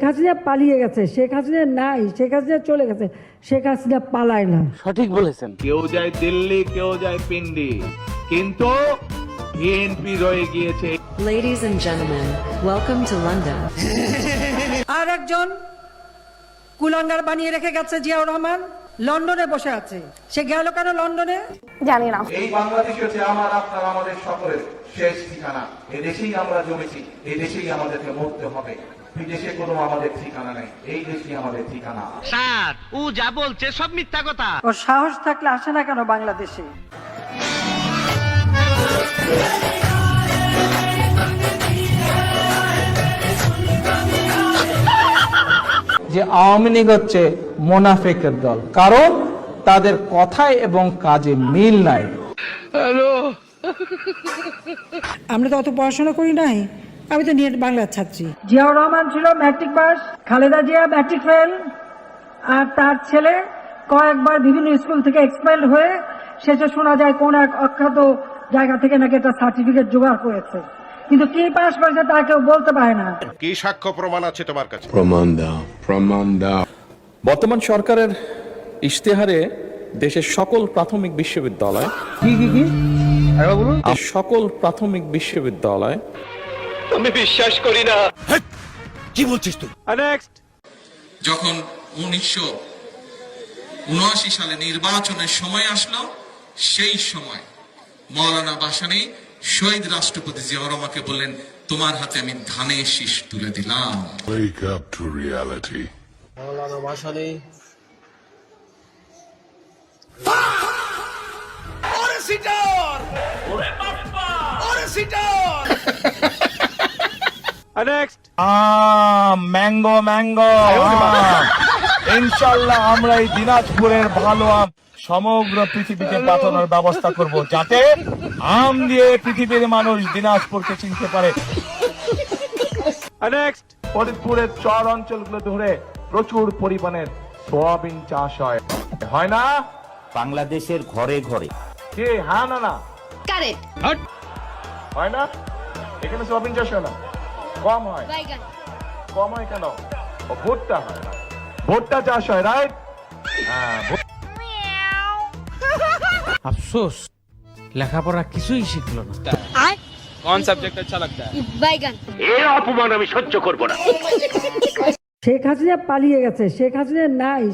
হাসিনা পালিয়ে গেছে, শেখ হাসিনা নাই, শেখ হাসিনা চলে গেছে, শেখ হাসিনা পালায় না। সঠিক বলেছেন। কেউ যায় দিল্লি, কেউ যায় পিন্ডি, কিন্তু বিএনপি রয়ে গিয়েছে। Ladies and gentlemen, welcome to London. আর একজন কুলাঙ্গার বানিয়ে রেখে গেছে জিয়াউর রহমান, লন্ডনে বসে আছে। সে গেল কেন লন্ডনে জানি না। এই বাংলাদেশ হচ্ছে আমার, আপনার, আমাদের সকলের শেষ ঠিকানা। এই দেশেই আমরা জমেছি, এই দেশেই আমাদেরকে মরতে হবে। বিদেশে কোনো আমাদের ঠিকানা নেই, এই দেশেই আমাদের ঠিকানা। স্যার ও যা বলছে সব মিথ্যা কথা। ওর সাহস থাকলে আসে না কেন বাংলাদেশে? যে আওয়ামী লীগ হচ্ছে মোনাফেকের দল, কারণ তাদের কথায় এবং কাজে মিল নাই। আমরা তো অত পড়াশোনা করি নাই, আমি তো নেট বাংলার ছাত্রী। জিয়াউর রহমান ছিল matric pass, Khaleda Zia matric fail, আর তার ছেলে কয়েকবার বিভিন্ন স্কুল থেকে এক্সপেলড হয়ে শেষে শোনা যায় কোন এক অখ্যাত জায়গা থেকে নাকি একটা সার্টিফিকেট জোগাড় করেছে, কিন্তু কি পাস করেছে তা কেউ বলতে পারে না। কি সাক্ষ্য প্রমাণ আছে তোমার কাছে? প্রমাণ দাও। বর্তমান সরকারের ইশতেহারে দেশের সকল প্রাথমিক বিশ্ববিদ্যালয় সকল প্রাথমিক বিশ্ববিদ্যালয় আমি বিশ্বাস করি না। কি বলছিস তুই? নেক্সট। যখন 1979 সালে নির্বাচনের সময় আসলো, সেই সময় মৌলানা ভাসানী শহীদ রাষ্ট্রপতি জিয়াউর রহমানকে বললেন, তোমার হাতে আমি ধানের শীষ তুলে দিলাম। Wake up to reality. Maulana Bhasani next. Mango mango, ইনশাল্লাহ আমরা এই দিনাজপুরের ভালো আম সমগ্র পৃথিবীতে পাঠানোর ব্যবস্থা করব, যাতে আম দিয়ে পৃথিবীর মানুষ দিনাজপুরকে চিনতে পারে। নেক্সট। ফরিদপুরের চর অঞ্চলগুলো ধরে প্রচুর পরিমাণে সোয়াবিন চাষ হয়, হয় না? বাংলাদেশের ঘরে ঘরে। কি হ্যাঁ না না কারেক্ট। হয় না? এখানে সোয়াবিন চাষ হয় না? কম হয়। কম হয় কেন? ভুট্টা হয়, ভুট্টা চাষ হয়, রাইট? হ্যাঁ। আফসোস লেখাপড়া কিছুই শিখলো না। কোন সাবজেক্ট আচ্ছা লাগতা है? বাইগান। এই অপমান আমি সহ্য করব না। শেখ হাসিনা পালিয়ে গেছে, শেখ হাসিনা নাই।